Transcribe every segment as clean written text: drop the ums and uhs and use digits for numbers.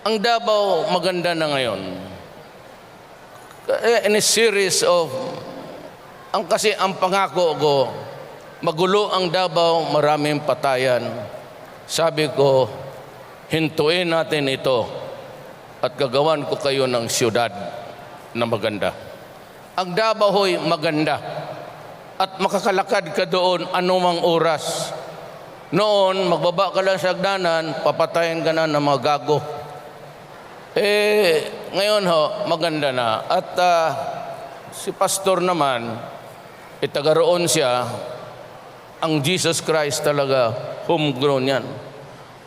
Ang Davao maganda na ngayon. In a series of, kasi ang pangako ko, magulo ang Davao, maraming patayan. Sabi ko, hintuin natin ito at gagawan ko kayo ng siyudad na maganda. Ang Davao ho'y maganda at makakalakad ka doon anumang oras. Noon, magbaba ka lang sa hagdanan, papatayin ka na ng mga gago. Ngayon ho, maganda na. At si pastor naman, taga roon siya, ang Jesus Christ talaga, homegrown yan.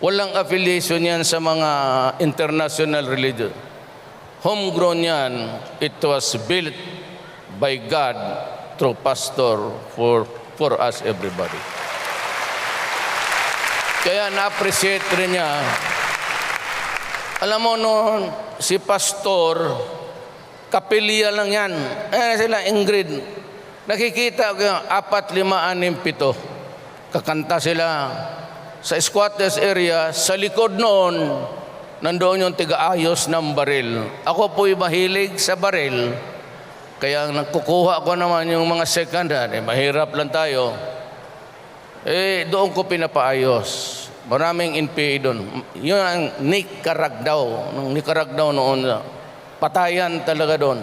Walang affiliation yan sa mga international religion. Homegrown yan, it was built by God through pastor for us everybody. Kaya na-appreciate rin niya. Alam mo noon, si pastor, kapilya lang yan. Sila, Ingrid. Nakikita ko yung 4, 5, 6, 7. Kakanta sila sa squatters area. Sa likod noon, nandoon yung tiga-ayos ng baril. Ako po'y mahilig sa baril. Kaya nagkukuha ko naman yung mga second hand. Mahirap lang tayo. Doon ko pinapaayos. Maraming NPA doon. Yun ang Nicaragdao. Nicaragdao noon. Patayan talaga doon.